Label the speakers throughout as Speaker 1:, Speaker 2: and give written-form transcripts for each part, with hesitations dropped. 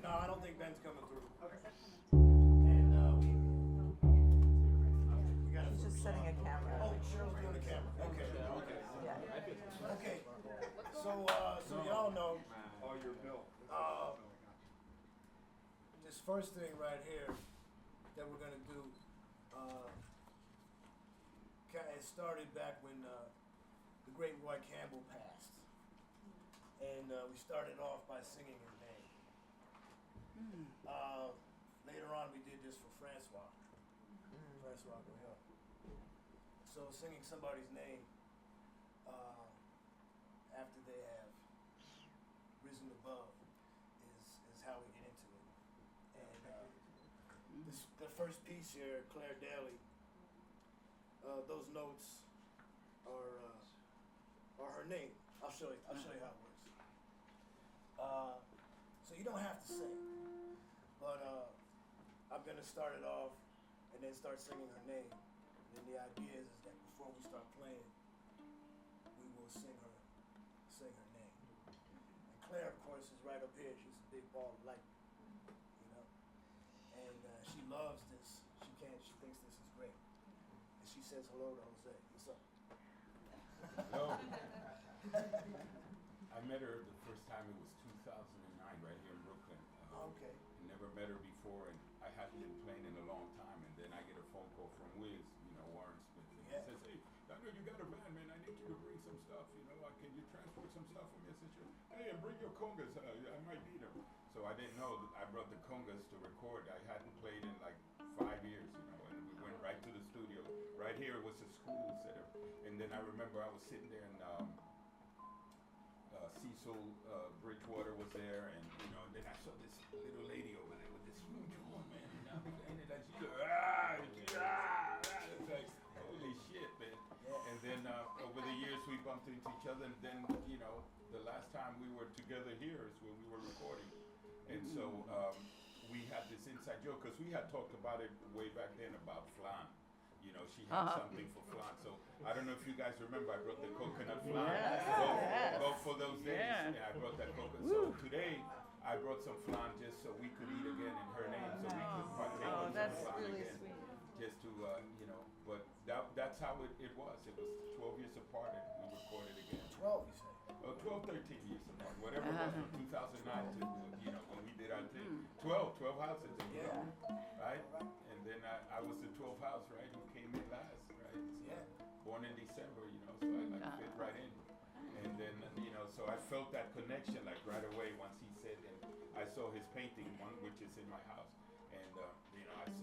Speaker 1: No, I don't think Ben's coming through.
Speaker 2: Okay.
Speaker 1: And we got
Speaker 3: He's just setting a camera.
Speaker 1: Oh, Cheryl's doing the camera. Okay.
Speaker 3: Yeah.
Speaker 1: Okay. So y'all know.
Speaker 2: Oh, your bill.
Speaker 1: This first thing right here that we're gonna do, it started back when the great Roy Campbell passed, and we started off by singing her name. Later on, we did this for Francois. Francois Gohel. So singing somebody's name after they have risen above is how we get into it. And the first piece here, Claire Daly. Those notes are her name. I'll show you how it works. So you don't have to sing, but I'm gonna start it off and then start singing her name. And then the idea is that before we start playing, we will sing her name. And Claire, of course, is right up here. She's a big ball of light, you know. And she loves this. She thinks this is great. And she says hello to Jose. What's up?
Speaker 4: Hello. I met her the first time, it was 2009, right here in Brooklyn.
Speaker 1: Okay.
Speaker 4: Never met her before, and I hadn't been playing in a long time. And then I get a phone call from Wiz, Warren Smith. And
Speaker 1: Yeah.
Speaker 4: He says, "Hey, I know you got a band, man. I need you to bring some stuff. Can you transport some stuff for me?" I said, "Sure." "Hey, and bring your congas. I might need them." So I didn't know that I brought the congas to record. I hadn't played in like 5 years, and we went right to the studio. Right here was a school setup. And then I remember I was sitting there and Cecil Bridgewater was there, and then I saw this little lady over there with this huge horn, man. And I'm playing it, and she's it's like, holy shit, man. And then over the years we bumped into each other, and then the last time we were together here is when we were recording, and so we had this inside joke because we had talked about it way back then about flan. She had something for flan. So I don't know if you guys remember, I brought the coconut flan. Go for those days.
Speaker 5: Yeah.
Speaker 4: And I brought that coconut. So today I brought some flan just so we could eat again in her name, so we could partake of
Speaker 3: that's
Speaker 4: some flan
Speaker 3: really
Speaker 4: again.
Speaker 3: sweet.
Speaker 4: Just to but that's how it was. It was 12 years apart, and we recorded again.
Speaker 1: 12, you say?
Speaker 4: 12, 13 years apart, whatever it was, from 2009 to when we did our thing. 12 houses,
Speaker 1: Yeah.
Speaker 4: right? And then I was the 12th house, right? Who came in last, right? So,
Speaker 1: Yeah.
Speaker 4: born in December, so I fit right in. And then so I felt that connection like right away once he said, and I saw his painting, one which is in my house, and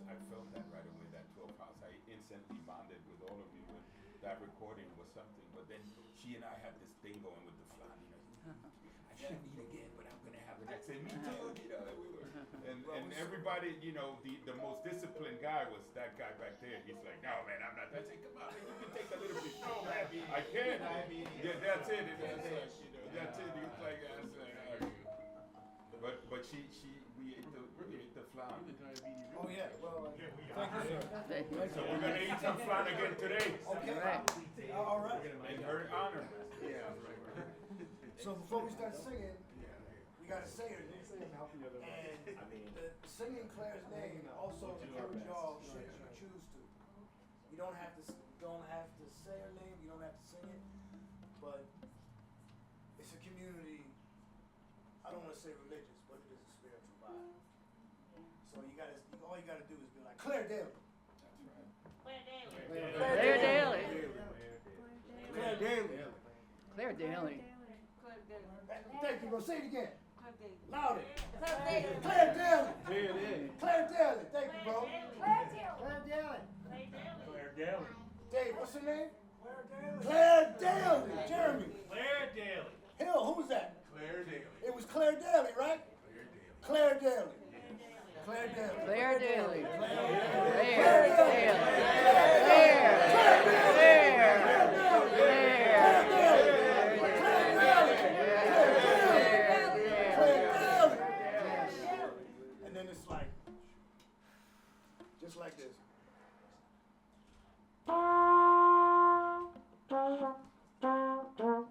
Speaker 4: I felt that right away, that 12th house. I instantly bonded with all of you, and that recording was something. But then she and I had this thing going with the flan, I shouldn't eat again, but I'm gonna have it. I said, me too, and we were, and everybody, the most disciplined guy was that guy back there. He's like, "No, man, I'm not." I said, "Come on, man, you can take a little bit." "No, man, I can't." Yeah, that's it. That's it. He was like, but we ate the flan.
Speaker 1: Oh, yeah. Well, thank you, sir.
Speaker 4: So we're gonna eat some flan again today.
Speaker 1: Okay.
Speaker 5: Right.
Speaker 1: All right.
Speaker 4: In her honor.
Speaker 1: So before we start singing, we got to say her name. And the singing Claire's name also encourage y'all should you choose to. You don't have to say her name, you don't have to sing it, but it's a community, I don't want to say religious, but it is a spiritual vibe. So all you gotta do is be like, Claire Daly.
Speaker 5: Claire Daly.
Speaker 1: Claire Daly.
Speaker 5: Claire Daly.
Speaker 1: Thank you, bro. Say it again. Louder.
Speaker 6: Claire
Speaker 1: Claire Daly. Claire Daly. Thank you, bro.
Speaker 6: Claire Daly.
Speaker 2: Claire Daly.
Speaker 1: Dave, what's her name? Claire Daly. Jeremy.
Speaker 2: Claire Daly.
Speaker 1: Hill, who was that?
Speaker 2: Claire Daly.
Speaker 1: It was Claire Daly, right? Claire Daly. Claire Daly.
Speaker 5: Claire Daly.
Speaker 1: Claire
Speaker 5: Claire Daly.
Speaker 1: And then it's like, just like this. Claire Daly.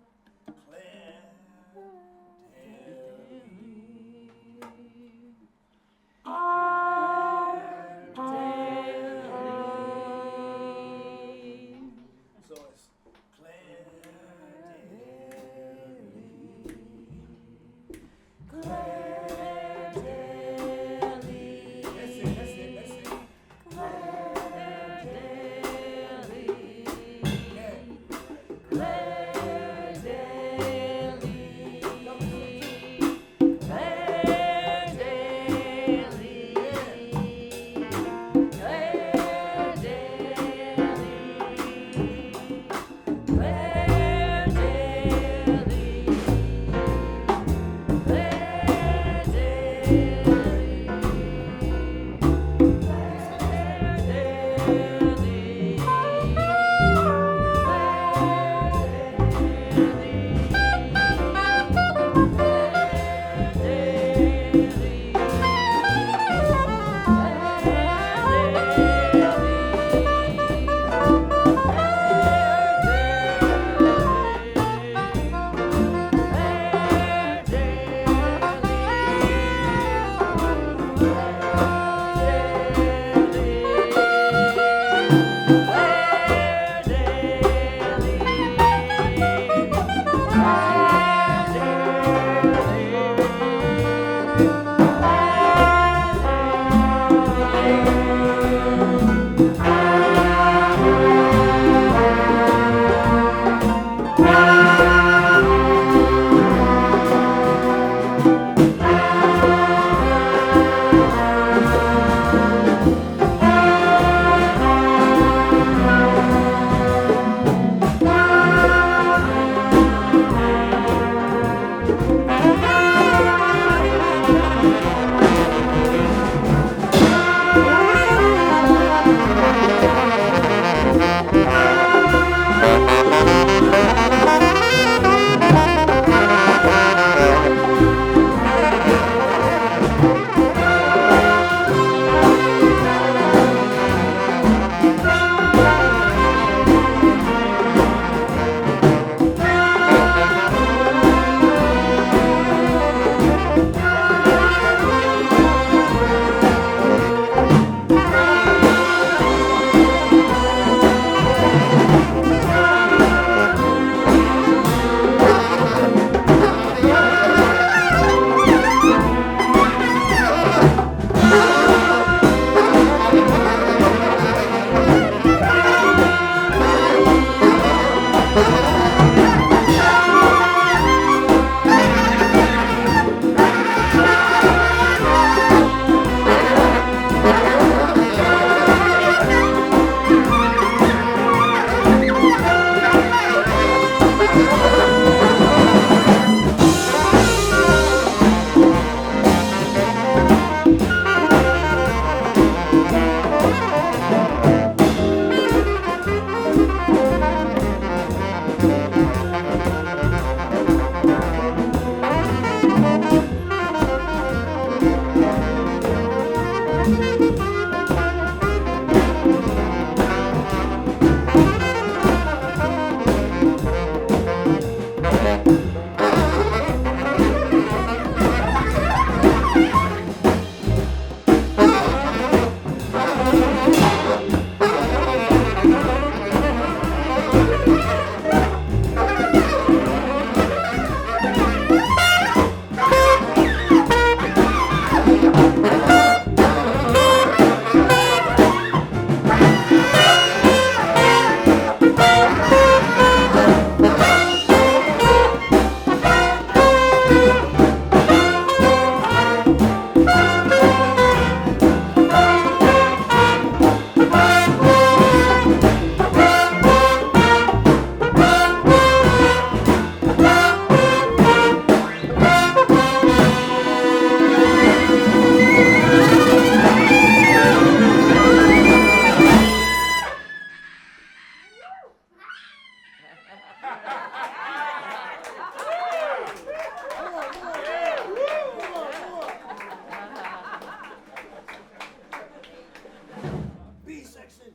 Speaker 1: B section.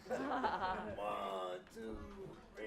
Speaker 1: 1, 2, 3.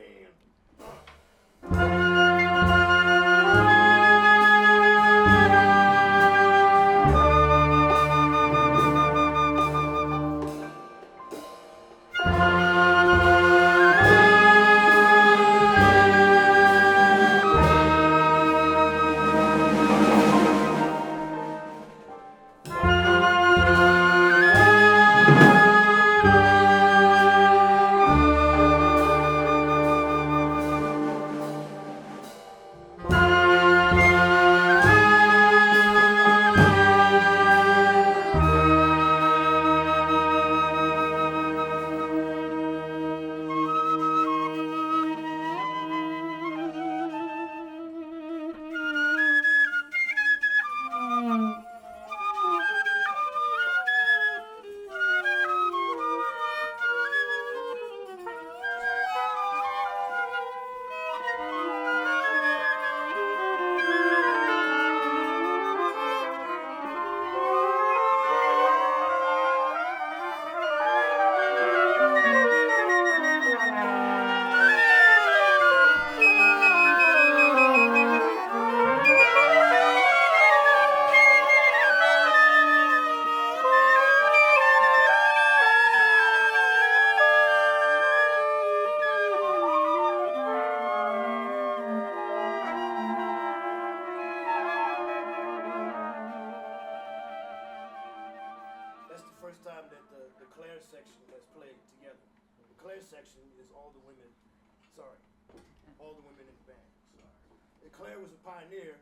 Speaker 1: Claire was a pioneer,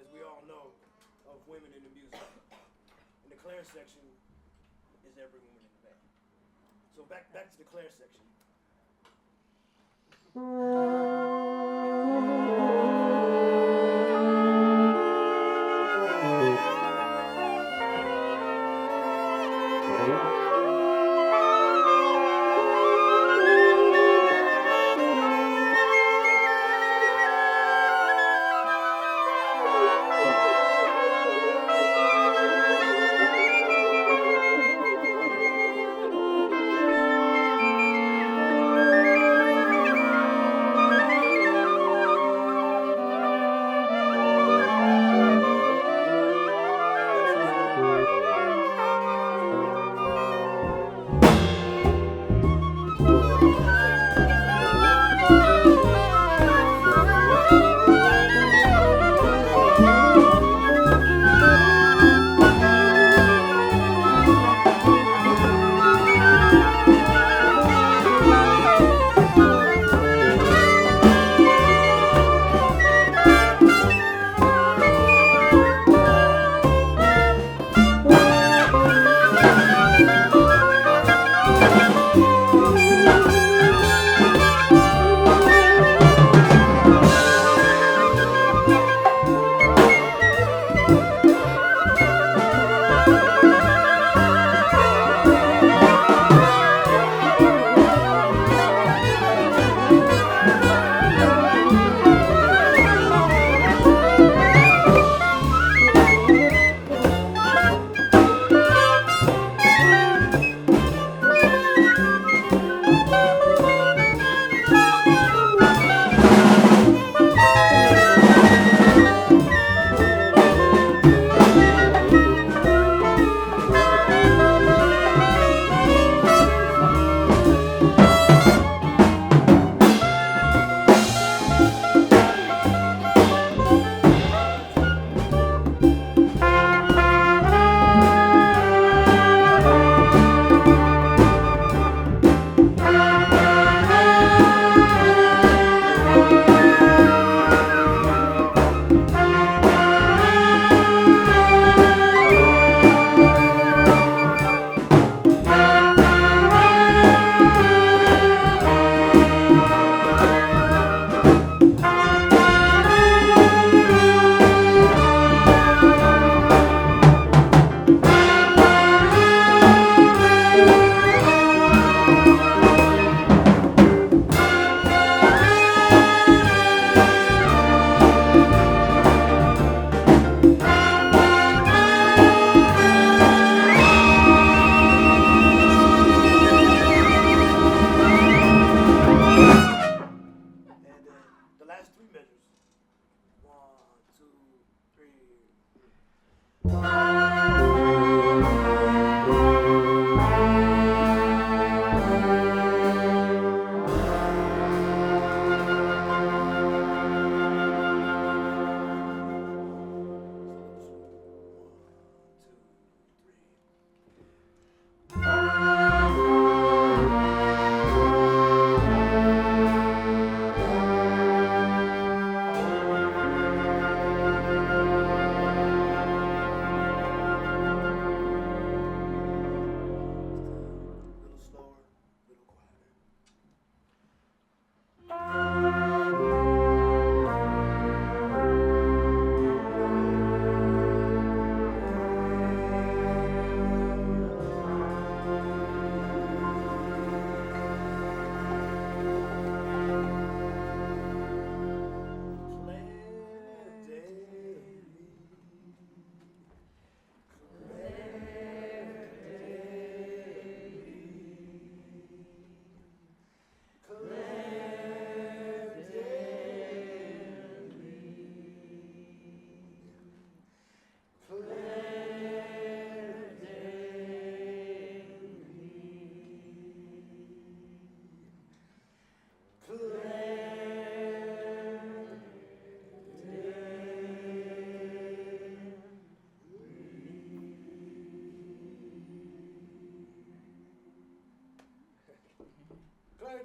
Speaker 1: as we all know, of women in the music. And the Claire section is every woman in the band. So back to the Claire section.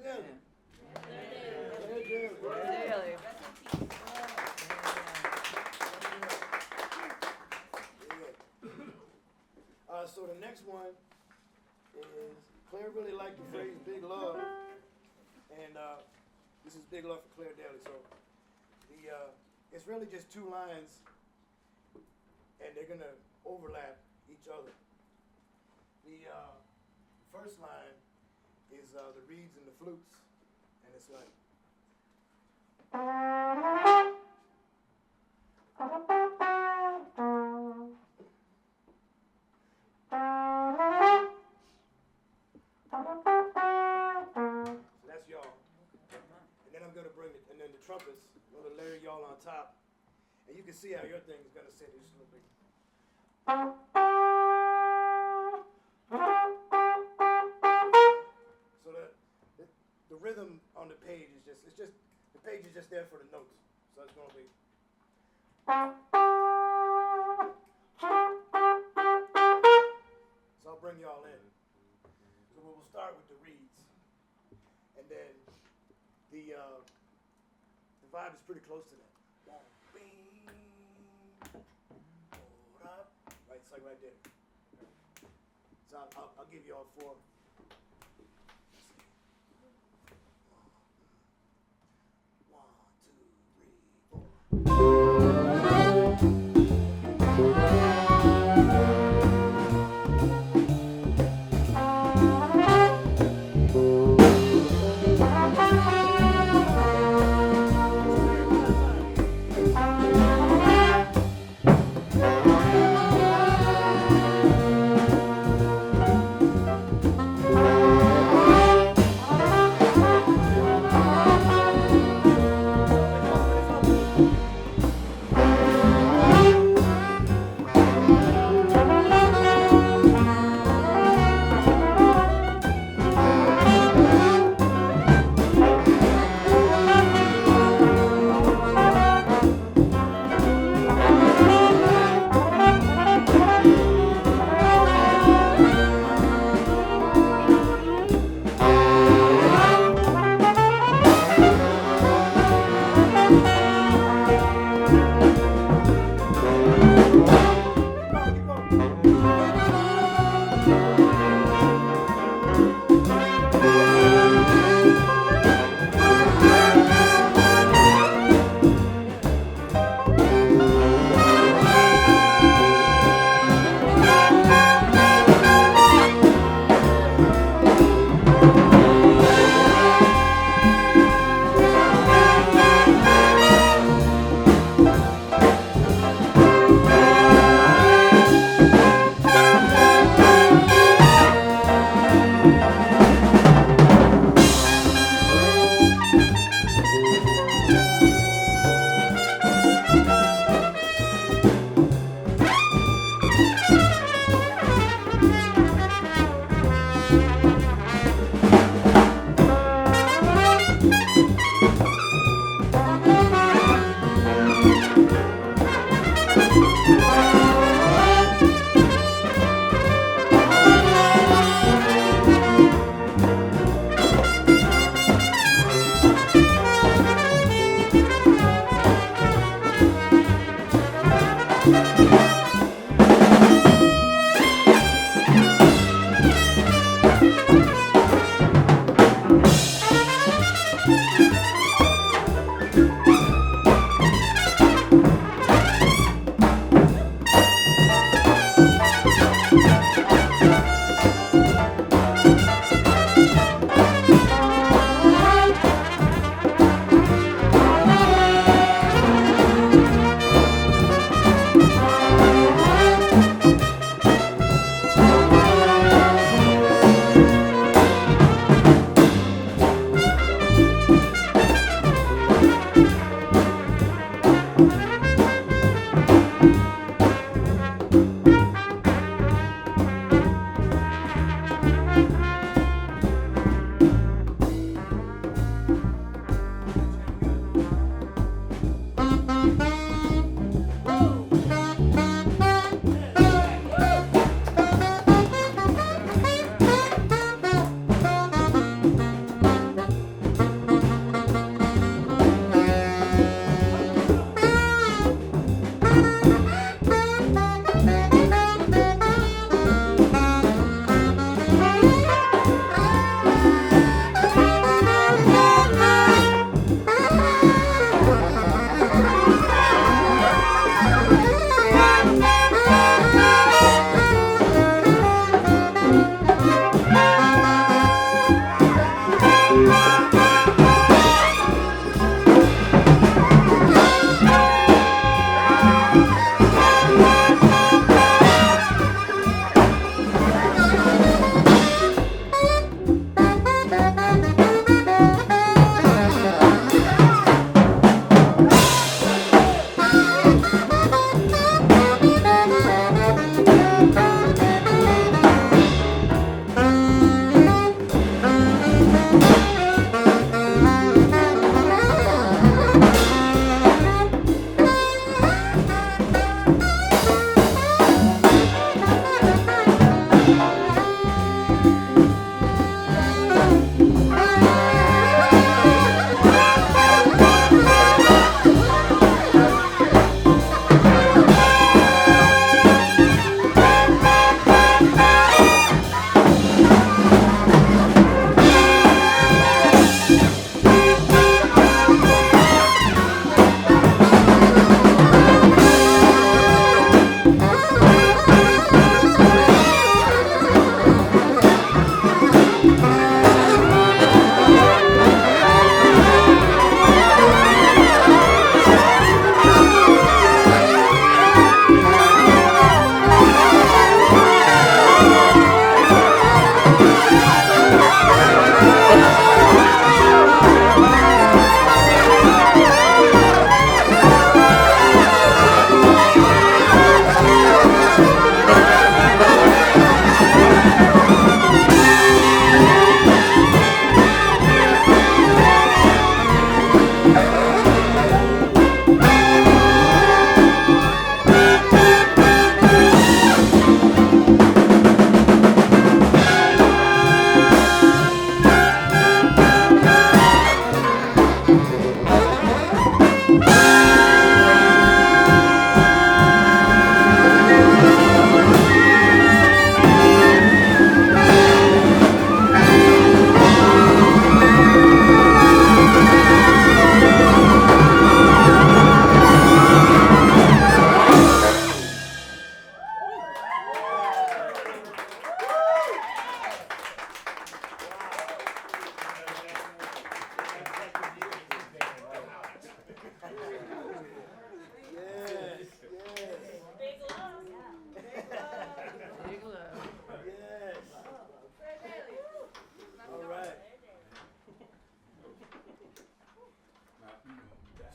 Speaker 1: Claire Daly.
Speaker 5: Claire Daly.
Speaker 1: So the next one is Claire really liked the phrase "big love," and this is "Big Love" for Claire Daly. So it's really just two lines, and they're gonna overlap each other. The first line is the reeds and the flutes, and it's like. So that's y'all. And then I'm gonna bring it, and then the trumpets, I'm gonna layer y'all on top. And you can see how your thing is gonna sit just a little bit. So the rhythm on the page is just the page is just there for the notes. So it's gonna be. So I'll bring y'all in. So we'll start with the reeds, and then the vibe is pretty close to that. Right, it's like right there. So I'll give you all four.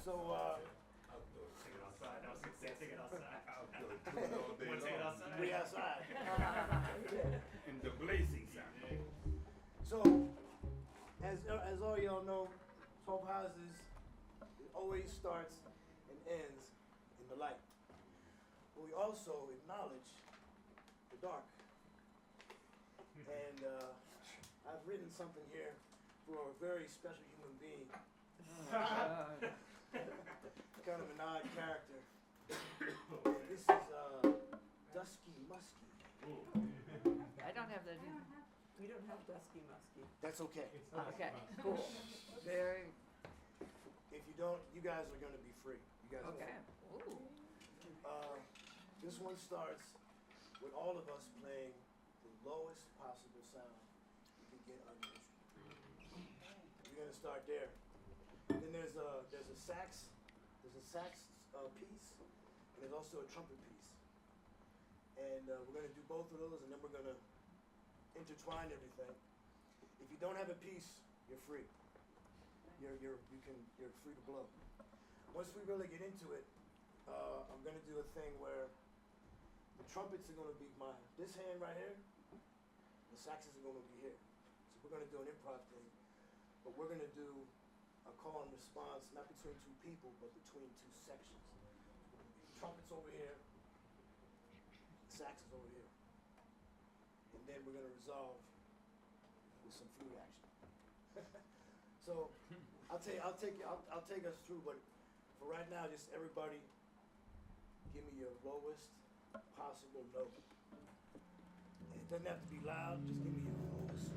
Speaker 1: So,
Speaker 2: Sing it outside. I was gonna say sing it outside.
Speaker 4: All day
Speaker 2: Wanna sing it
Speaker 4: long.
Speaker 2: outside?
Speaker 1: we outside.
Speaker 4: In the blazing sun.
Speaker 1: So, as all y'all know, 12 houses, it always starts and ends in the light. But we also acknowledge the dark. And I've written something here for a very special human being, kind of an odd character. This is Dusky Musky.
Speaker 5: I don't have that either.
Speaker 3: We don't have dusky musky.
Speaker 1: That's okay.
Speaker 5: Okay, cool. Very,
Speaker 1: If you don't, you guys are going to be free. You guys are
Speaker 5: okay.
Speaker 1: free.
Speaker 5: Ooh.
Speaker 1: This one starts with all of us playing the lowest possible sound you can get on your instrument. We're going to start there. Then there's a sax piece, and there's also a trumpet piece. And we're going to do both of those, and then we're going to intertwine everything. If you don't have a piece, you're free. You're free to blow. Once we really get into it, I'm going to do a thing where the trumpets are going to be this hand right here. The saxes are going to be here. So we're going to do an improv thing, but we're going to do a call and response, not between two people, but between two sections. Trumpets over here, saxes over here. And then we're going to resolve with some flute action. So I'll take us through, but for right now, just everybody give me your lowest possible note. It doesn't have to be loud, just give me your lowest.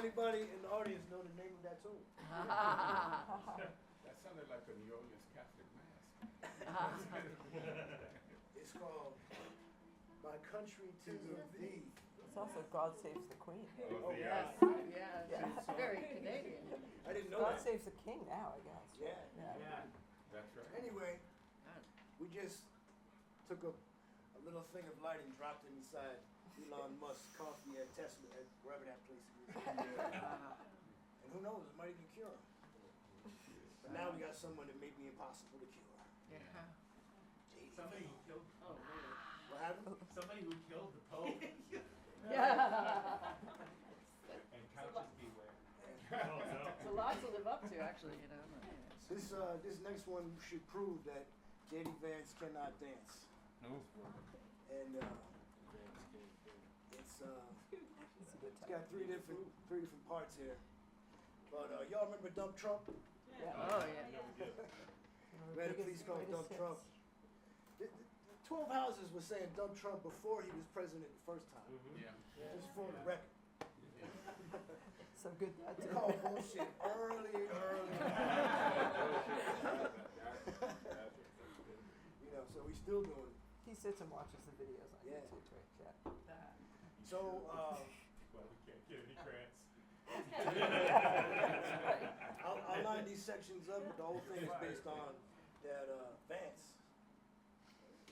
Speaker 1: anybody in the audience know the name of that tune?
Speaker 4: That sounded like a New Orleans Catholic mass.
Speaker 1: It's called My Country to Thee.
Speaker 3: It's also God Saves the Queen.
Speaker 4: Oh,
Speaker 5: Yes,
Speaker 3: Yeah.
Speaker 5: yes, it's very Canadian.
Speaker 1: I didn't know
Speaker 3: God
Speaker 1: that.
Speaker 3: Saves the King now, I guess.
Speaker 1: Yeah.
Speaker 3: Yeah.
Speaker 4: That's right.
Speaker 1: Anyway, we just took a little thing of light and dropped it inside Elon Musk's coffee at Tesla, at wherever that place is. And who knows, it might even cure him. But now we got someone that may be impossible to cure.
Speaker 5: Yeah.
Speaker 2: Somebody who killed. Oh man.
Speaker 1: What happened?
Speaker 2: Somebody who killed the Pope.
Speaker 4: And couches beware.
Speaker 2: Oh no.
Speaker 5: It's a lot to live up to, actually, you know.
Speaker 1: This next one should prove that J.D. Vance cannot dance.
Speaker 4: No.
Speaker 1: And it's
Speaker 3: It's a good
Speaker 1: it's
Speaker 3: time.
Speaker 1: got three different parts here. But y'all remember Dump Trump?
Speaker 3: Yeah.
Speaker 5: Oh, yeah.
Speaker 3: One of
Speaker 1: We had a
Speaker 3: the
Speaker 1: piece called Dump
Speaker 3: greatest
Speaker 1: Trump.
Speaker 3: hits.
Speaker 1: The 12 Houses was saying Dump Trump before he was president the first time.
Speaker 4: Yeah.
Speaker 1: Just for the record.
Speaker 3: So good that
Speaker 1: We
Speaker 3: too.
Speaker 1: call bullshit early. You know, so we still doing it.
Speaker 3: He sits and watches the videos on
Speaker 1: Yeah.
Speaker 3: YouTube, right? Yeah.
Speaker 1: So,
Speaker 2: Well, we can't get any grants.
Speaker 1: I'll line these sections up, but the whole thing is based on that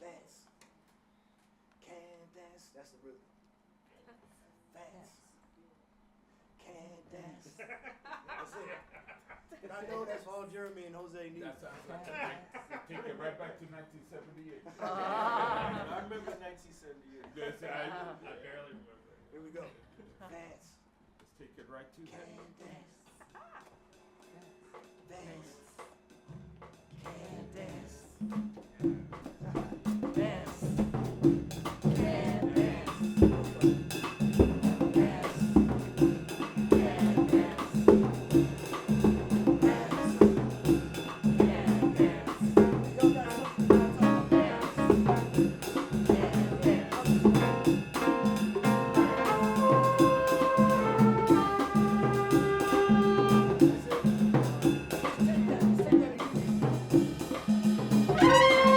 Speaker 1: Vance can dance. That's the rhythm. Vance can dance. That's it. And I know that's all Jeremy and Jose need.
Speaker 4: That sounds like take it right back to 1978.
Speaker 1: I remember 1978.
Speaker 4: Yes,
Speaker 2: I barely remember.
Speaker 1: Here we go. Vance
Speaker 4: Let's take it right to
Speaker 1: can
Speaker 4: that.
Speaker 1: dance. Vance can dance.
Speaker 5: Dance.
Speaker 1: Can dance. Take that.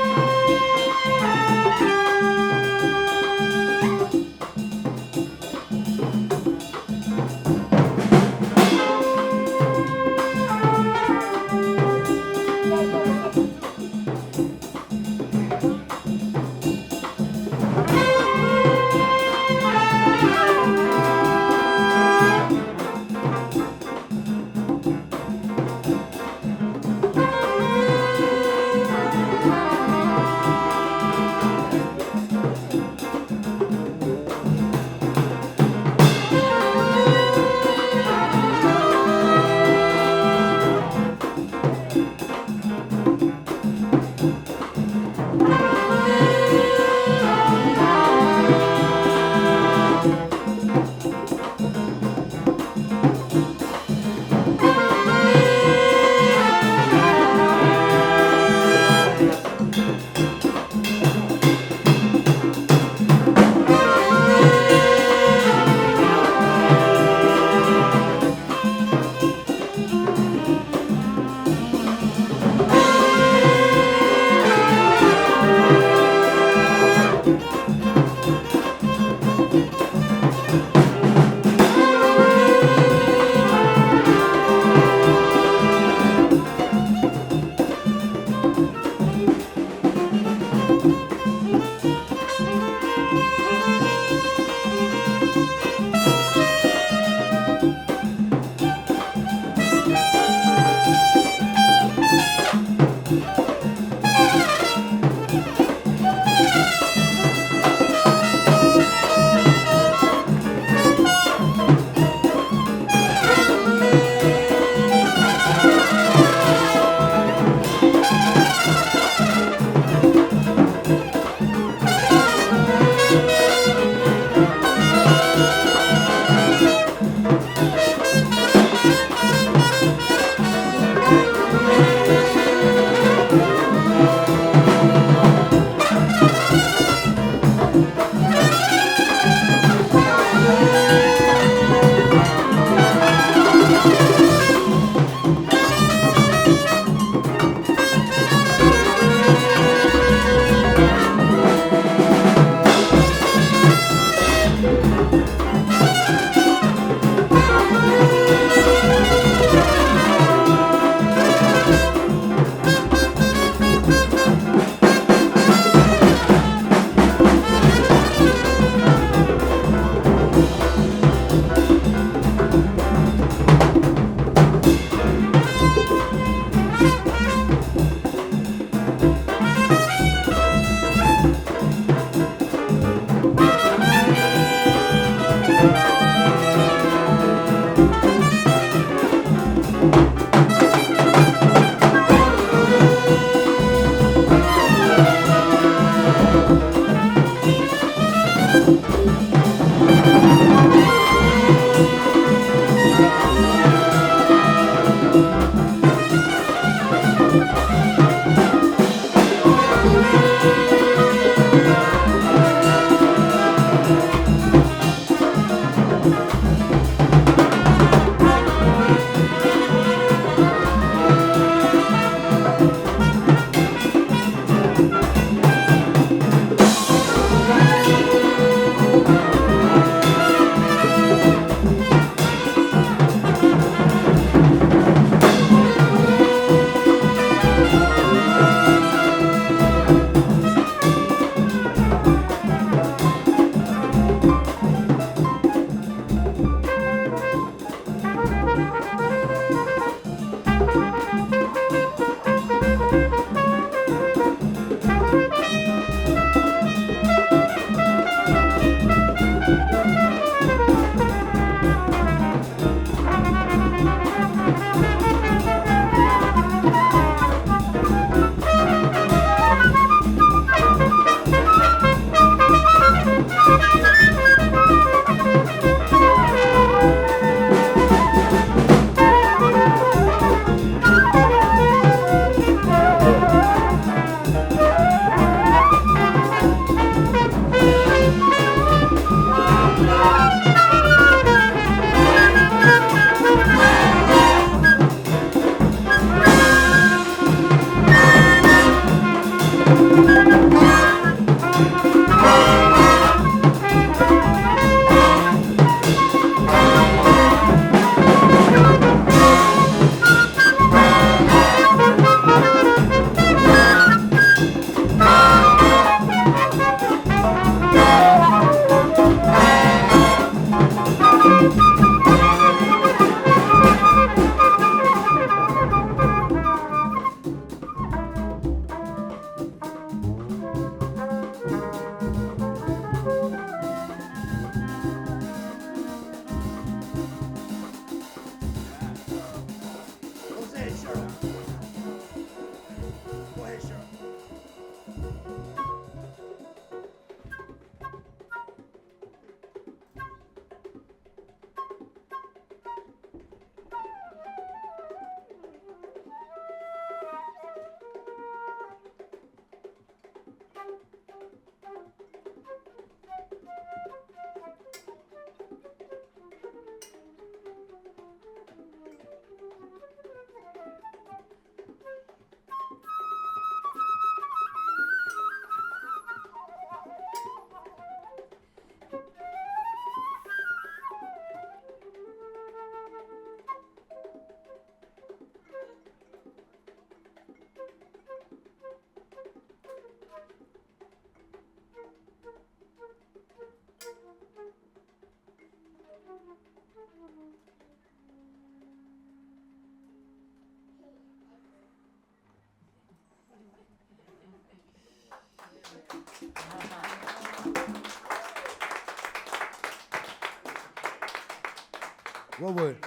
Speaker 1: What would?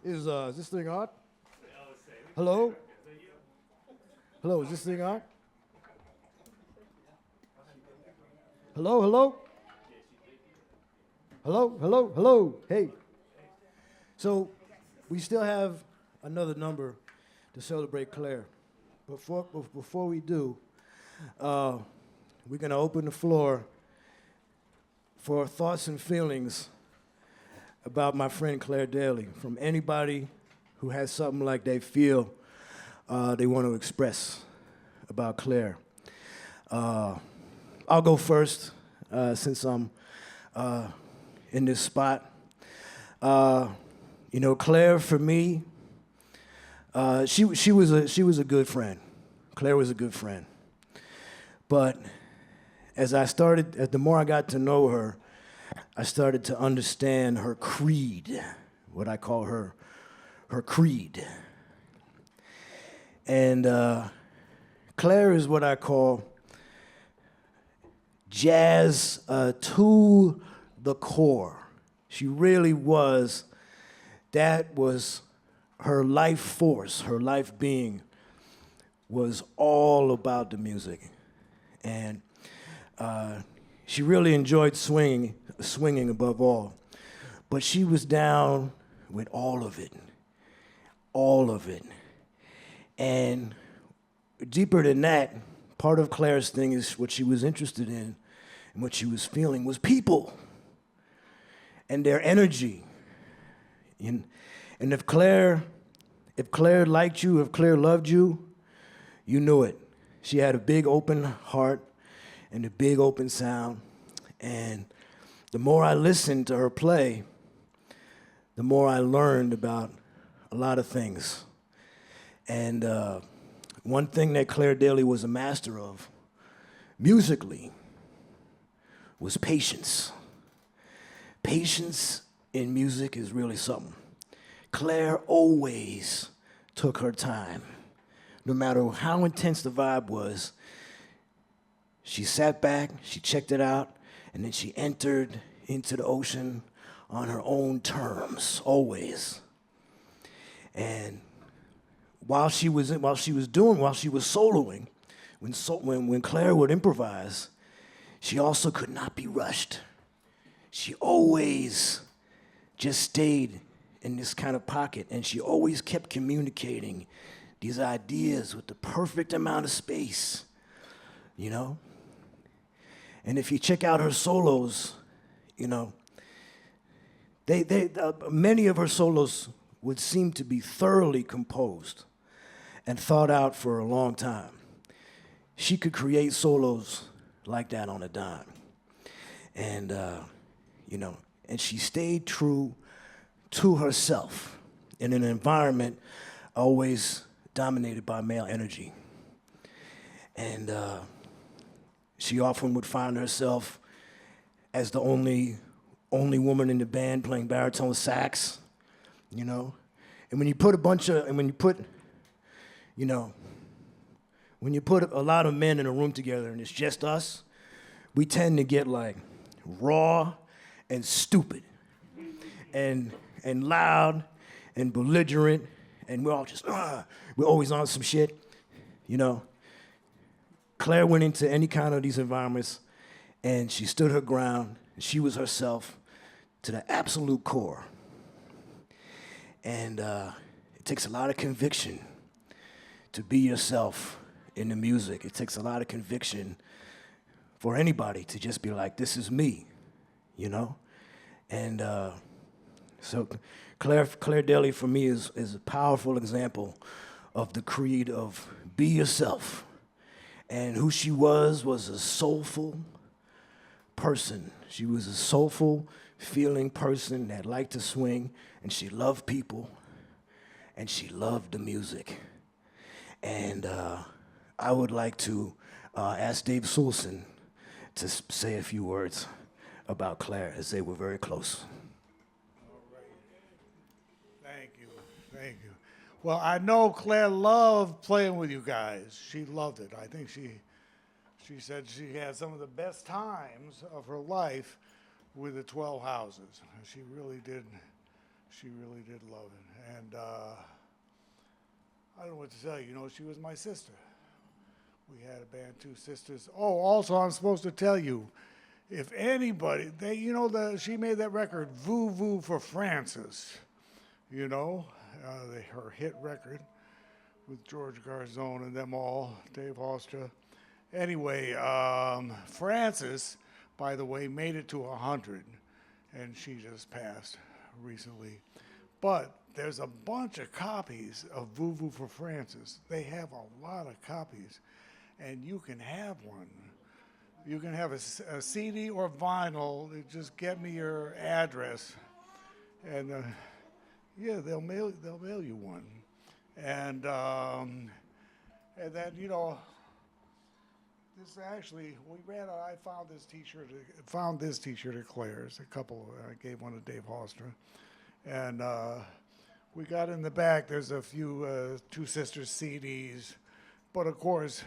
Speaker 1: Is this thing on? Hello? Hello, is this thing on? Hello, hello? Hello, hello, hello, hey. So, we still have another number to celebrate Claire. Before we do, we're gonna open the floor for thoughts and feelings about my friend Claire Daly, from anybody who has something like they feel they want to express about Claire. I'll go first, since I'm in this spot. You know, Claire, for me, she was a good friend. Claire was a good friend. But the more I got to know her, I started to understand her creed, what I call her creed. And Claire is what I call jazz to the core. She really was, that was her life force, her life being was all about the music. And she really enjoyed swinging above all. But she was down with all of it. And deeper than that, part of Claire's thing is what she was interested in and what she was feeling was people and their energy. And if Claire liked you, if Claire loved you, you knew it. She had a big open heart and a big open sound. And the more I listened to her play, the more I learned about a lot of things. And one thing that Claire Daly was a master of, musically, was patience. Patience in music is really something. Claire always took her time. No matter how intense the vibe was, she sat back, she checked it out, and then she entered into the ocean on her own terms, always. And while she was soloing, when Claire would improvise, she also could not be rushed. She always just stayed in this kind of pocket, and she always kept communicating these ideas with the perfect amount of space, you know? And if you check out her solos, you know, many of her solos would seem to be thoroughly composed and thought out for a long time. She could create solos like that on a dime. And, you know, and she stayed true to herself in an environment always dominated by male energy. And she often would find herself as the only woman in the band playing baritone sax, you know? And when you put a lot of men in a room together and it's just us, we tend to get like raw and stupid and loud and belligerent, and we're all just, we're always on some shit, you know? Claire went into any kind of these environments and she stood her ground. She was herself to the absolute core. And it takes a lot of conviction to be yourself in the music. It takes a lot of conviction for anybody to just be like, this is me, you know? And so Claire Daly for me is a powerful example of the creed of be yourself. And who she was a soulful person. She was a soulful, feeling person that liked to swing, and she loved people, and she loved the music. And I would like to ask Dave Sulson to say a few words about Claire, as they were very close.
Speaker 7: All right. Thank you. Well, I know Claire loved playing with you guys. She loved it. I think she said she had some of the best times of her life with the 12 houses. She really did love it. And I don't know what to tell you. You know, she was my sister. We had a band, two sisters. Oh, also, I'm supposed to tell you, if anybody, she made that record, Voo Voo for Francis, you know, her hit record with George Garzone and them all, Dave Hofstra. Anyway, Francis, by the way, made it to 100, and she just passed recently. But there's a bunch of copies of Voo Voo for Francis. They have a lot of copies, and you can have one. You can have a CD or vinyl. Just get me your address, and they'll mail you one. And then this actually I found this T-shirt at Claire's. I gave one to Dave Hofstra, and we got in the back. There's a few Two Sisters CDs, but of course,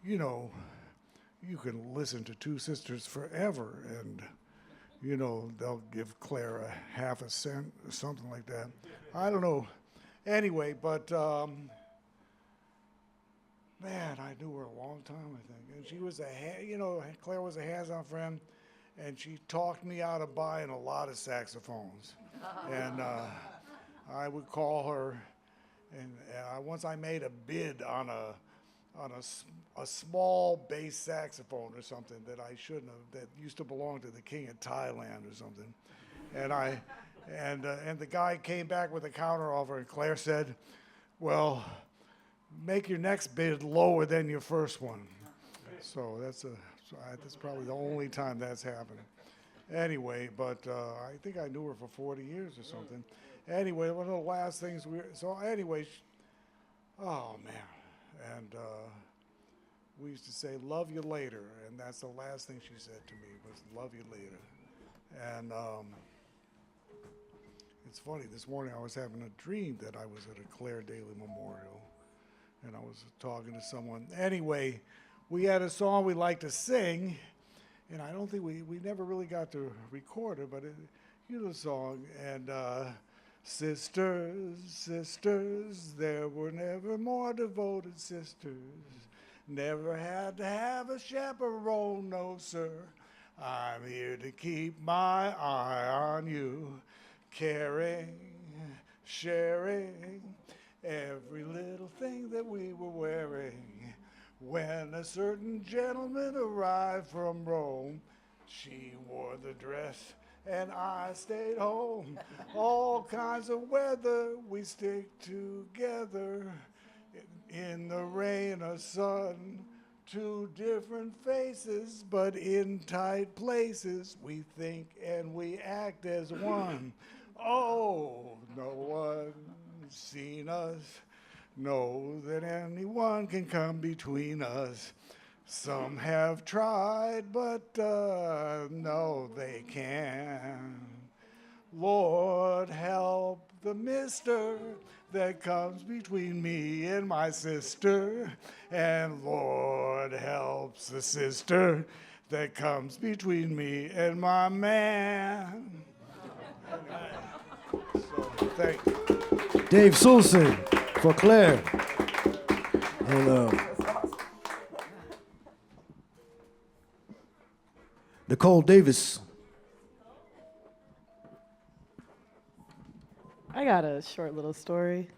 Speaker 7: you can listen to Two Sisters forever, and they'll give Claire a half a cent or something like that. I don't know. Anyway, but man, I knew her a long time, I think. And she was Claire was a hands-on friend, and she talked me out of buying a lot of saxophones. And I would call her, and once I made a bid on a small bass saxophone or something that I shouldn't have, that used to belong to the king of Thailand or something. And the guy came back with a counter offer, and Claire said, well, make your next bid lower than your first one. So that's probably the only time that's happened. Anyway, but I think I knew her for 40 years or something. Anyway, one of the last things oh man. And we used to say, love you later. And that's the last thing she said to me was, love you later. And it's funny, this morning I was having a dream that I was at a Claire Daly memorial. And I was talking to someone. Anyway, we had a song we like to sing. And I don't think we never really got to record it, but you know the song. And sisters, sisters, there were never more devoted sisters. Never had to have a chaperone, no sir. I'm here to keep my eye on you, caring, sharing every little thing that we were wearing. When a certain gentleman arrived from Rome, she wore the dress and I stayed home. All kinds of weather, we stick together. In the rain or sun, two different faces, but in tight places, we think and we act as one. Oh, no one seen us, know that anyone can come between us. Some have tried, but no, they can't. Lord, help the mister that comes between me and my sister. And Lord, helps the sister that comes between me and my man. So, thank you.
Speaker 8: Dave Sulson for Claire. And Nicole Davis.
Speaker 9: I got a short little story.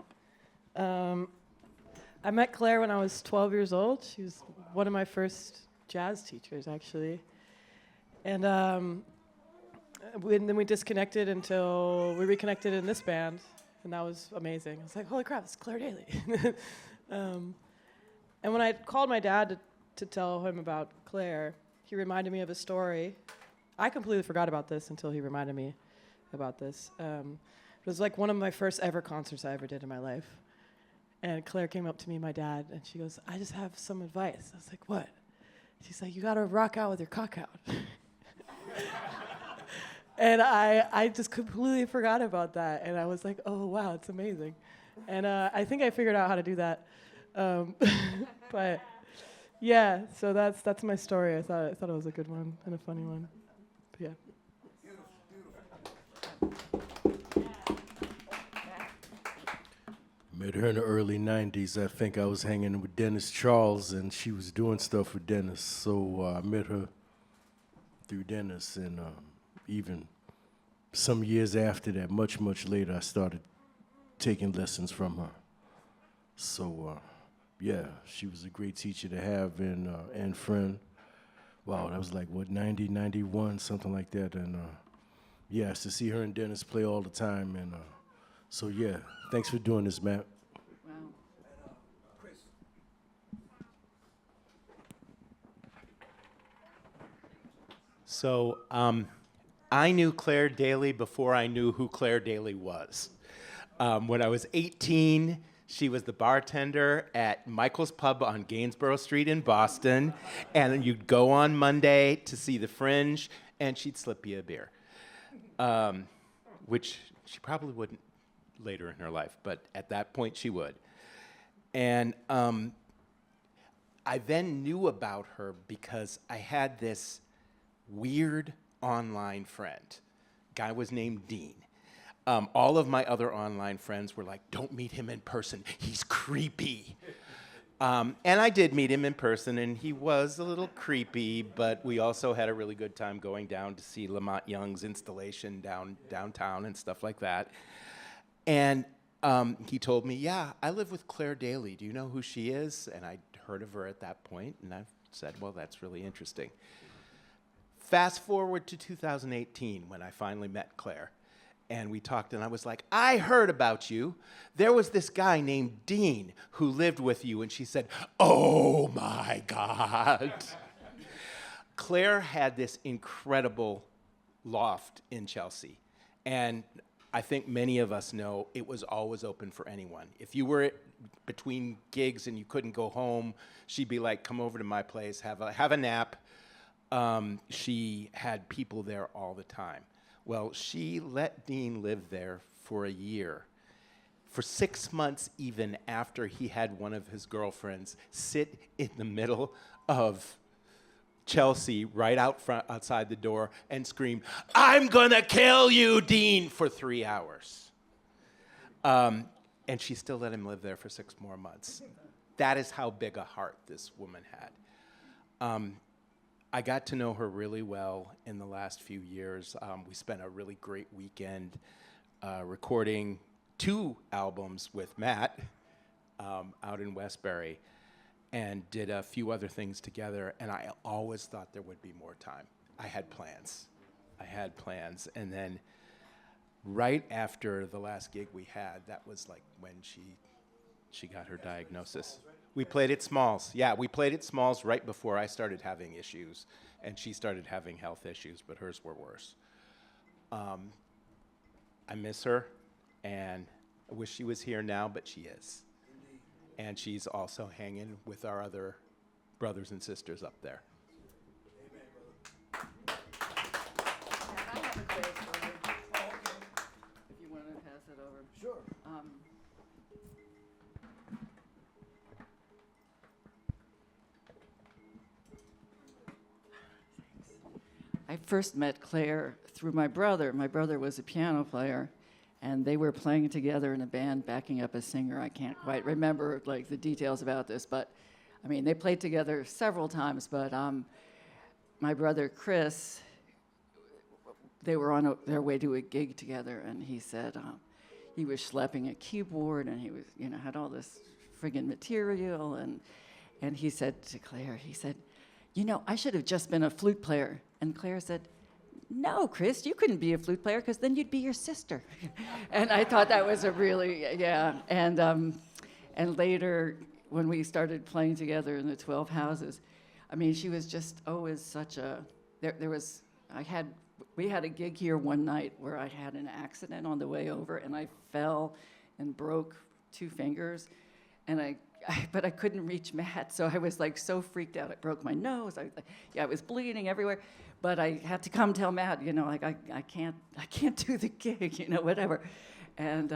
Speaker 9: I met Claire when I was 12 years old. She was one of my first jazz teachers, actually. And then we disconnected until we reconnected in this band, and that was amazing. I was like, holy crap, it's Claire Daly. And when I called my dad to tell him about Claire, he reminded me of a story. I completely forgot about this until he reminded me about this. It was like one of my first ever concerts I ever did in my life. And Claire came up to me, my dad, and she goes, I just have some advice. I was like, what? She's like, you gotta rock out with your cock out. And I just completely forgot about that. And I was like, oh, wow, it's amazing. And I think I figured out how to do that. But yeah, so that's my story. I thought it was a good one and a funny one. But yeah.
Speaker 8: Met her in the early 90s. I think I was hanging with Dennis Charles, and she was doing stuff with Dennis. So I met her through Dennis, and even some years after that, much, much later, I started taking lessons from her. So, yeah, she was a great teacher to have and friend. Wow, that was like, what, 90, 91, something like that. And yeah, I used to see her and Dennis play all the time. And so, yeah, thanks for doing this, Matt.
Speaker 5: Wow.
Speaker 1: Chris.
Speaker 2: So I knew Claire Daly before I knew who Claire Daly was. When I was 18, she was the bartender at Michael's Pub on Gainsborough Street in Boston, and you'd go on Monday to see the Fringe, and she'd slip you a beer, which she probably wouldn't later in her life, but at that point she would. And I then knew about her because I had this weird online friend. Guy was named Dean. All of my other online friends were like, don't meet him in person. He's creepy. And I did meet him in person, and he was a little creepy, but we also had a really good time going down to see Lamont Young's installation downtown and stuff like that. And he told me, yeah, I live with Claire Daly. Do you know who she is? And I'd heard of her at that point, and I said, well, that's really interesting. Fast forward to 2018 when I finally met Claire. And we talked, and I was like, I heard about you. There was this guy named Dean who lived with you. And she said, oh, my God. Claire had this incredible loft in Chelsea. And I think many of us know it was always open for anyone. If you were between gigs and you couldn't go home, she'd be like, come over to my place, have a nap. She had people there all the time. Well, she let Dean live there for a year. For 6 months, even after he had one of his girlfriends sit in the middle of Chelsea, right out front, outside the door, and scream, I'm gonna kill you, Dean, for 3 hours. And she still let him live there for 6 more months. That is how big a heart this woman had. I got to know her really well in the last few years. We spent a really great weekend recording 2 albums with Matt out in Westbury, and did a few other things together, and I always thought there would be more time. I had plans. And then right after the last gig we had, that was like when she got her diagnosis. We played at Smalls. Yeah, we played at Smalls right before I started having issues, and she started having health issues, but hers were worse. I miss her, and I wish she was here now, but she is.
Speaker 1: Indeed.
Speaker 2: And she's also hanging with our other brothers and sisters up there.
Speaker 1: Amen, brother.
Speaker 5: I have a quiz for you,
Speaker 1: Oh, okay.
Speaker 5: if you want to pass it over.
Speaker 1: Sure.
Speaker 5: I first met Claire through my brother. My brother was a piano player, and they were playing together in a band, backing up a singer. I can't quite remember like the details about this, but I mean, they played together several times. But my brother Chris, they were on their way to a gig together, and he said he was schlepping a keyboard, and he was, had all this friggin' material, and he said to Claire, he said, I should have just been a flute player. And Claire said, no, Chris, you couldn't be a flute player because then you'd be your sister. And I thought that was a really, yeah. And later, when we started playing together in the 12 Houses, I mean, she was just always such a, we had a gig here one night where I had an accident on the way over, and I fell and broke 2 fingers, and but I couldn't reach Matt, so I was like so freaked out. I broke my nose. I was bleeding everywhere, but I had to come tell Matt, I can't do the gig, whatever. And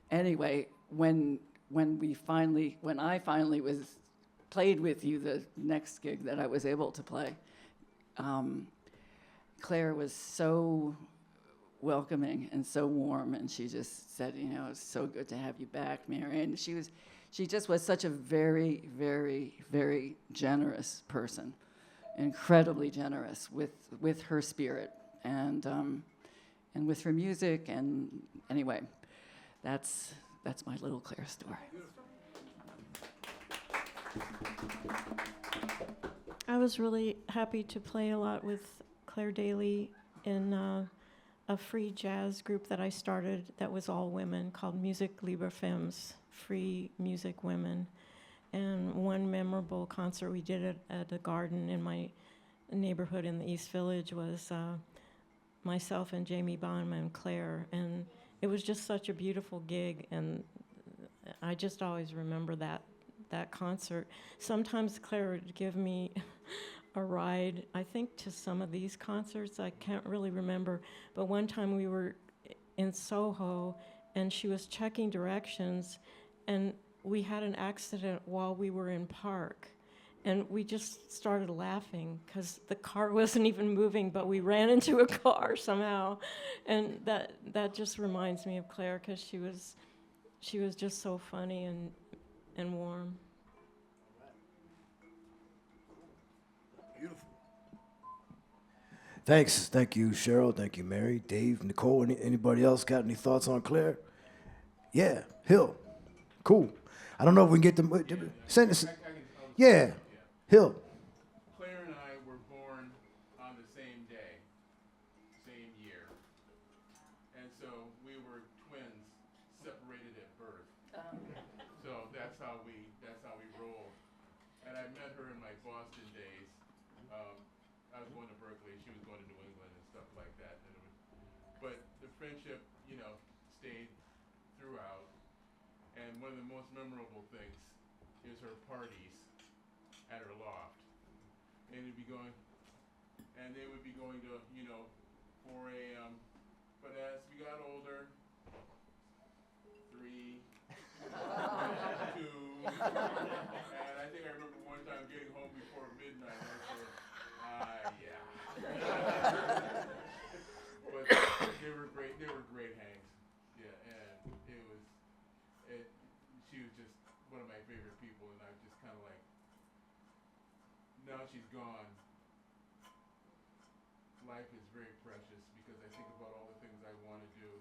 Speaker 5: anyway, when I finally was played with you, the next gig that I was able to play, Claire was so welcoming and so warm, and she just said, you know, it's so good to have you back, Mary. And she just was such a very, very, very generous person, incredibly generous with her spirit and with her music. And anyway, that's my little Claire story.
Speaker 10: I was really happy to play a lot with Claire Daly in a free jazz group that I started that was all women called Music Libre Femmes, Free Music Women. And one memorable concert we did at the garden in my neighborhood in the East Village was myself and Jamie Bonham and Claire. And it was just such a beautiful gig, and I just always remember that concert. Sometimes Claire would give me a ride, I think, to some of these concerts. I can't really remember. But one time we were in Soho, and she was checking directions, and we had an accident while we were in park. And we just started laughing because the car wasn't even moving, but we ran into a car somehow. And that just reminds me of Claire, because she was just so funny and warm.
Speaker 1: Beautiful.
Speaker 11: Thanks. Thank you, Cheryl. Thank you, Mary, Dave, Nicole. Anybody else got any thoughts on Claire? Yeah, Hill. Cool. I don't know if we can get them. Send us. Yeah, Hill.
Speaker 4: Claire and I were born on the same day, same year. And so we were twins, separated at birth. So that's how we rolled. And I met her in my Boston days. I was going to Berkeley, she was going to New England and stuff like that. But the friendship, stayed throughout. And one of the most memorable things is her parties at her loft. And they would be going to, 4 a.m. But as we got older, 3, 2, and I think I remember one time getting home before midnight. I said, yeah. But they were great. They were great hangs. Yeah, and she was just one of my favorite people, and I just kind of like, now she's gone. Life is very precious because I think about all the things I want to do,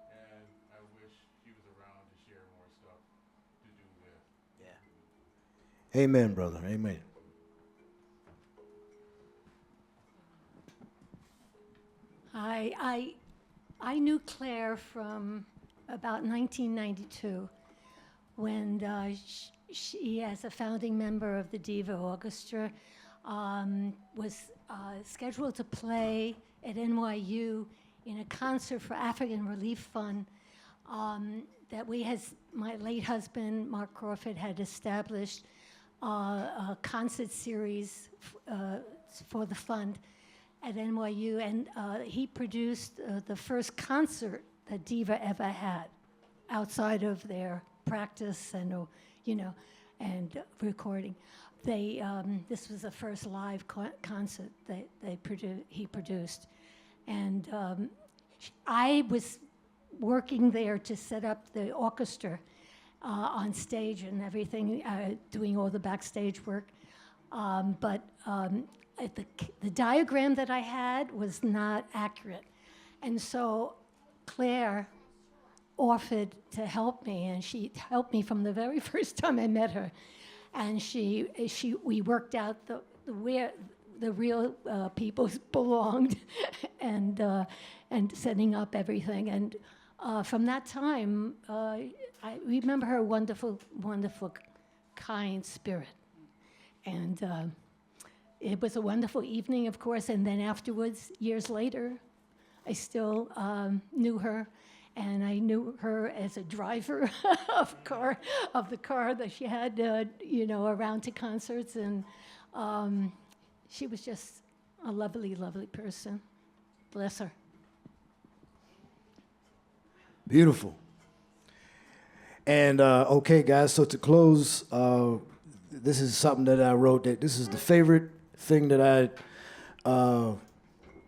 Speaker 4: and I wish she was around to share more stuff to do with.
Speaker 11: Yeah. Amen, brother. Amen.
Speaker 6: I knew Claire from about 1992 when she, as a founding member of the Diva Orchestra, was scheduled to play at NYU in a concert for African Relief Fund that my late husband, Mark Crawford, had established a concert series for the fund at NYU, and he produced the first concert that Diva ever had outside of their practice and recording. This was the first live concert that he produced, and I was working there to set up the orchestra on stage and everything, doing all the backstage work, but the diagram that I had was not accurate, and so Claire offered to help me, and she helped me from the very first time I met her. And we worked out where the real people belonged, and setting up everything. And from that time, I remember her wonderful, wonderful, kind spirit. And it was a wonderful evening, of course. And then afterwards, years later, I still knew her. And I knew her as a driver of the car that she had, around to concerts, and she was just a lovely, lovely person. Bless her.
Speaker 11: Beautiful. And okay, guys. So to close, this is something that I wrote. That this is the favorite thing that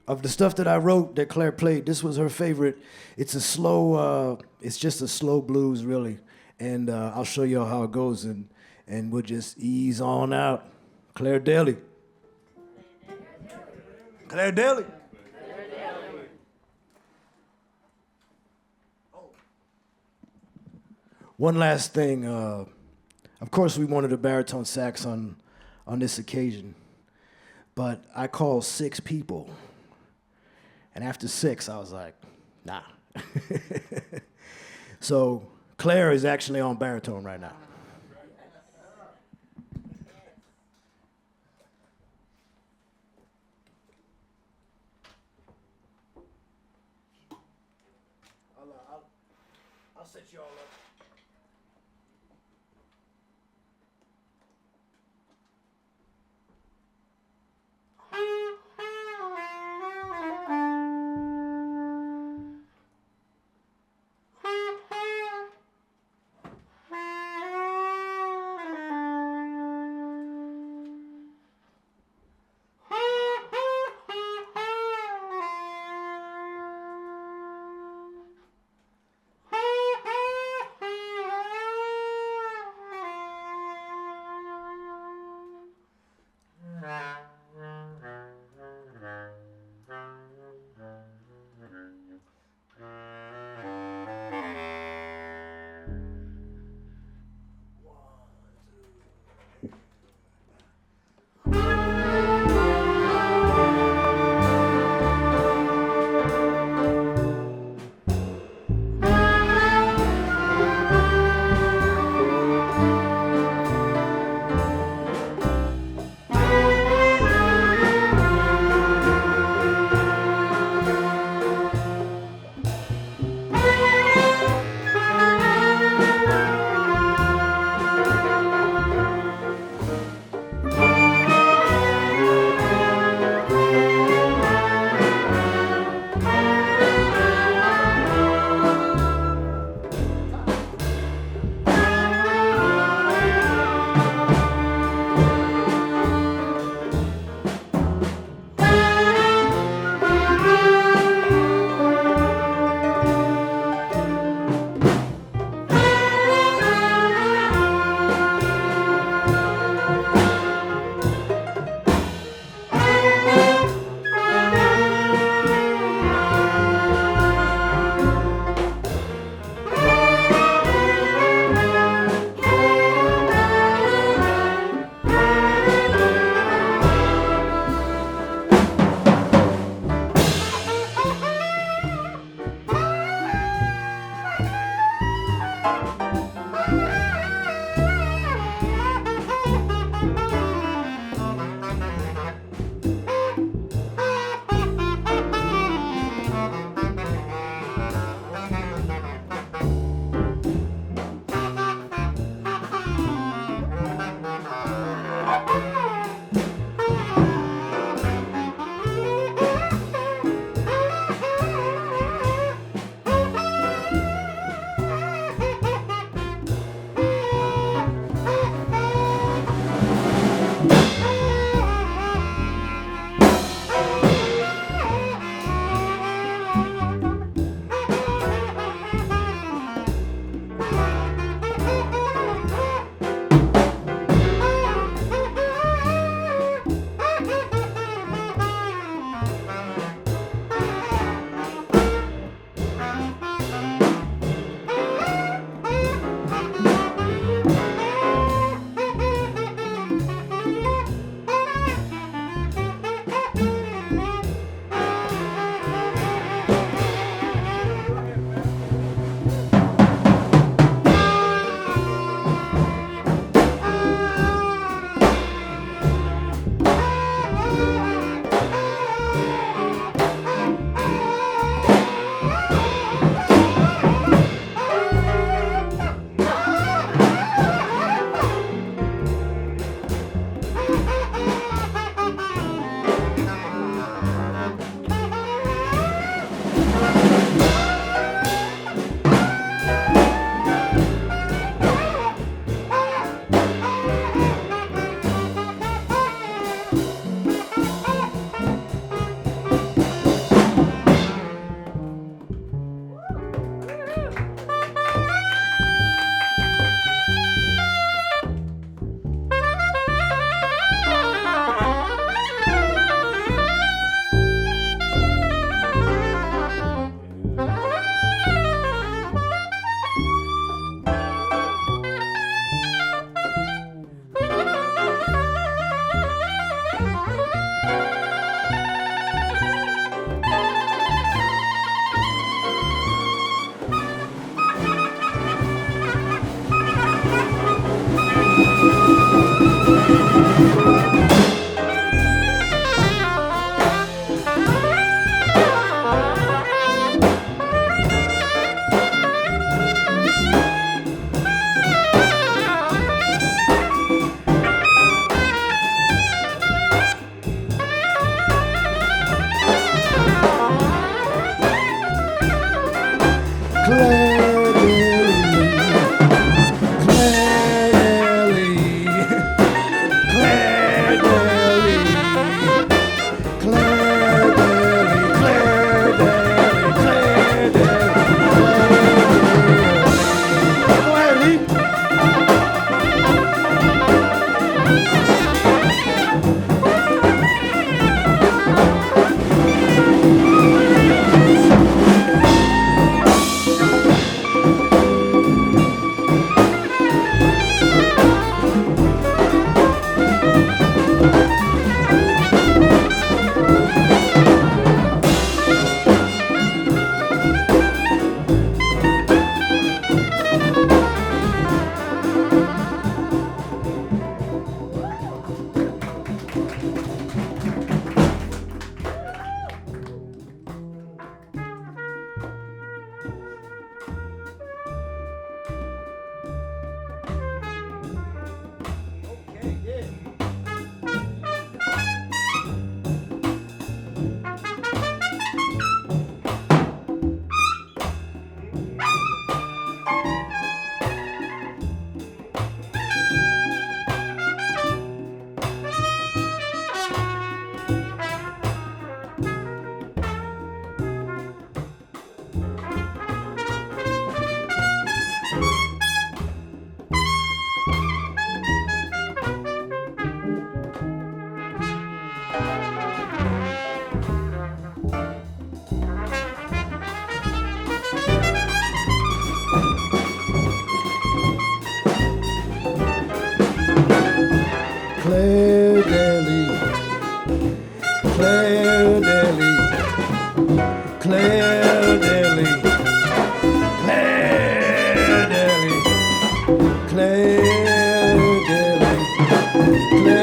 Speaker 11: of the stuff that I wrote that Claire played, this was her favorite. It's a slow, it's just a slow blues, really. And I'll show y'all how it goes, and we'll just ease on out. Claire Daly. Claire Daly. One last thing. Of course, we wanted a baritone sax on this occasion, but I called 6 people. And after 6, I was like, nah. So Claire is actually on baritone right now.
Speaker 1: I'll set you all up.
Speaker 11: Claire Daly, Claire Daly, Claire Daly, Claire Daly, Claire Daly, Claire Daly. Go ahead, Lee. Claire Daly, Claire Daly, Claire Daly, Claire Daly, Claire Daly, Claire Daly.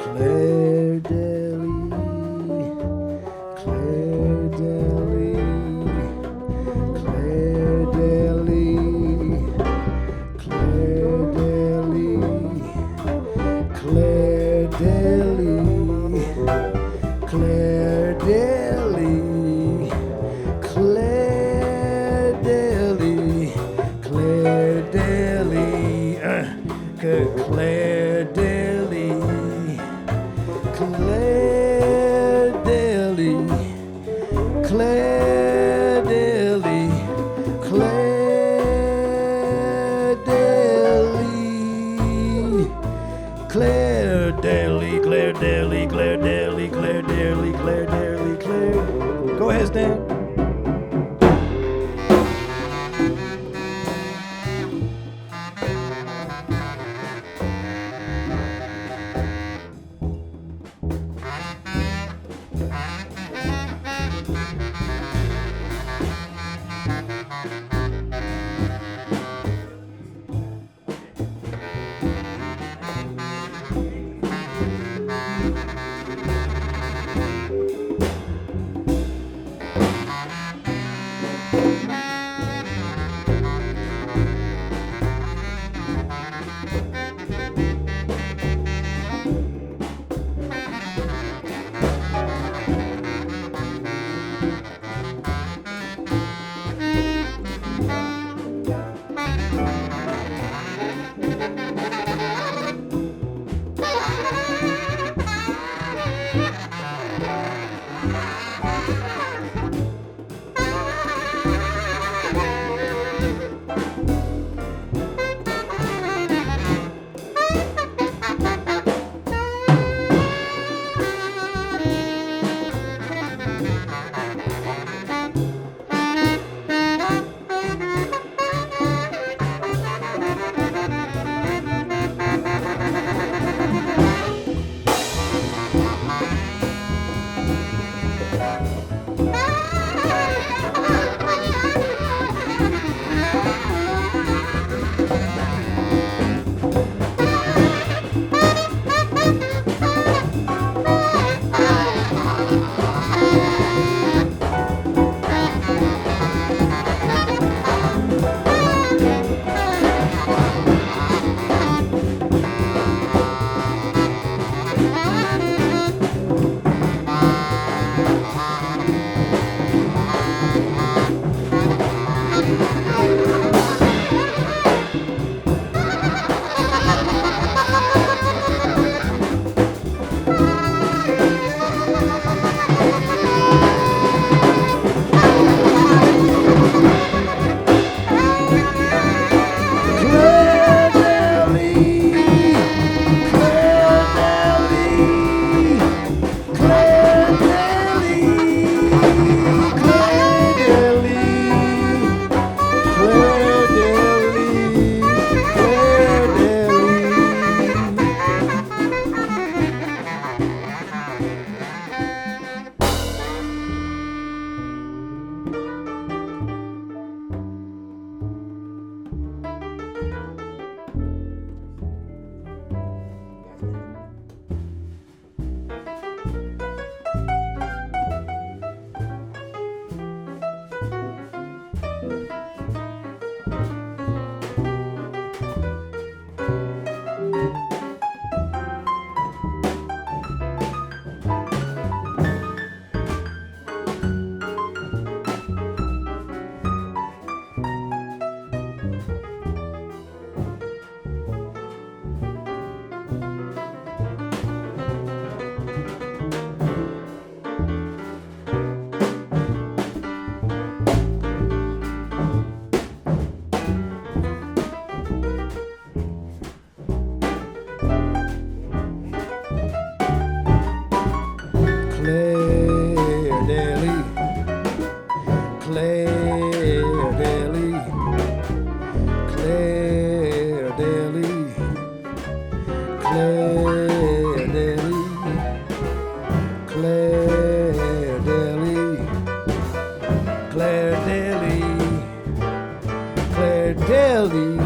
Speaker 11: Claire Daly, Claire Daly, Claire Daly, Claire Daly, Claire Daly, Claire Daly, Claire Daly, Claire Daly, Claire Daly. Claire Daly, Claire Daly, Claire Daly, Claire Daly, Claire Daly, Claire Daly, Claire Daly, Claire Daly, Claire. Go ahead, Stan. Claire Daly, Claire Daly, Claire Daly, Claire Daly.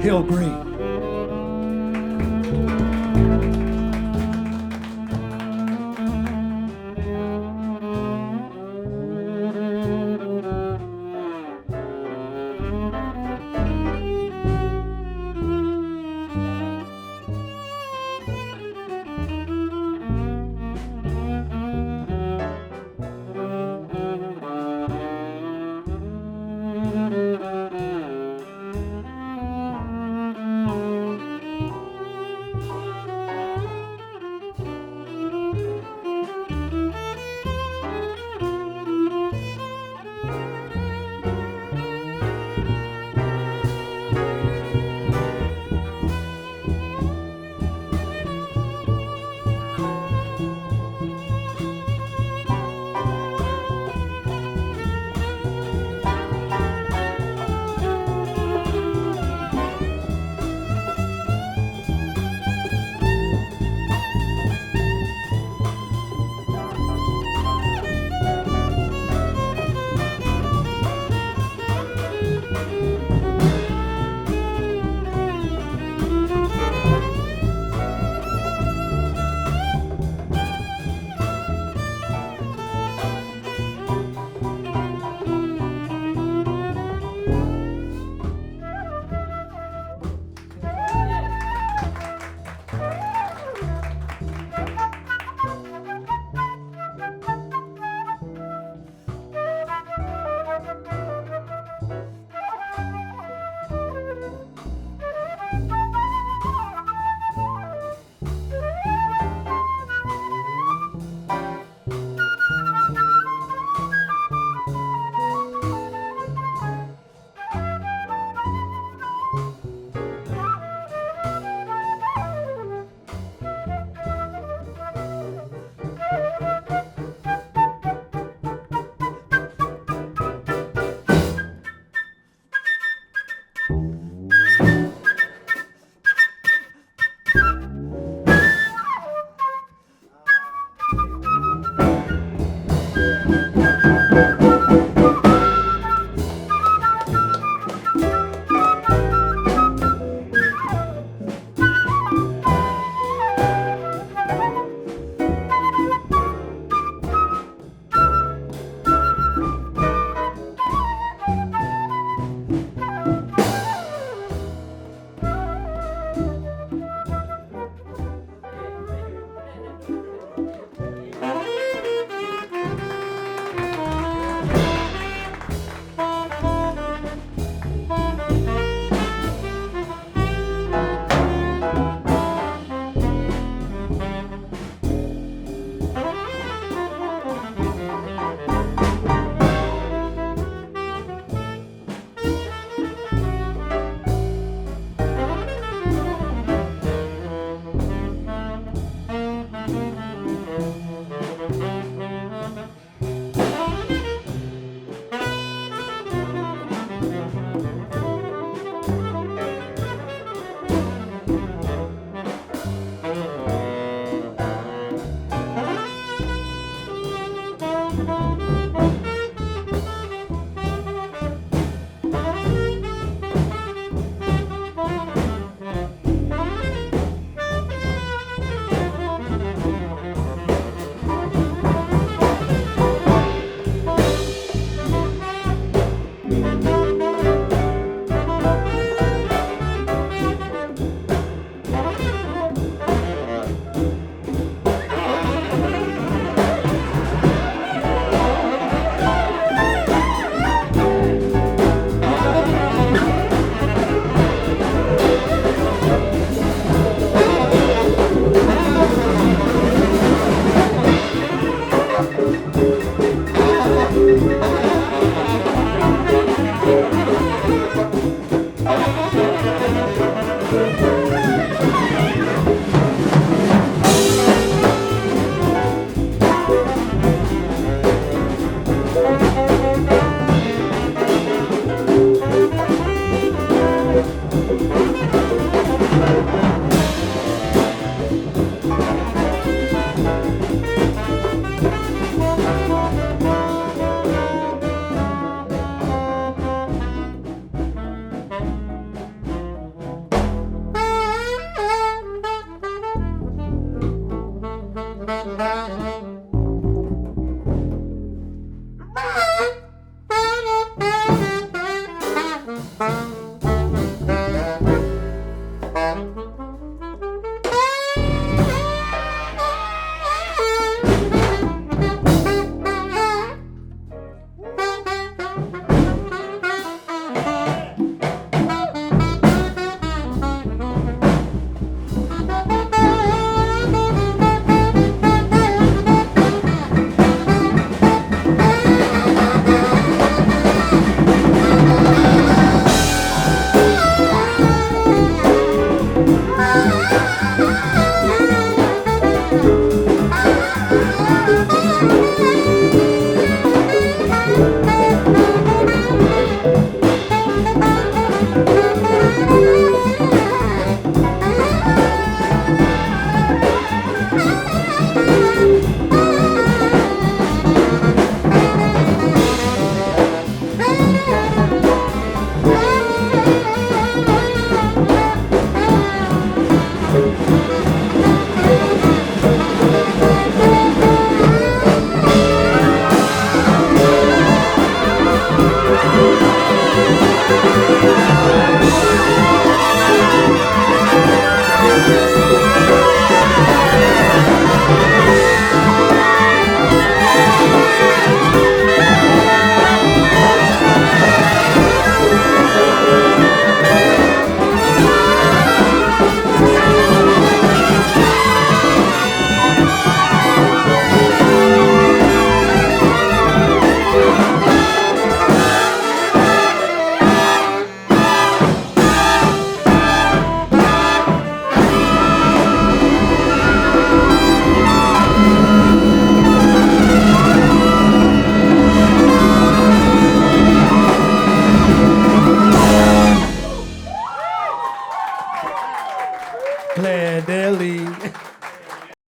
Speaker 11: Hill Green.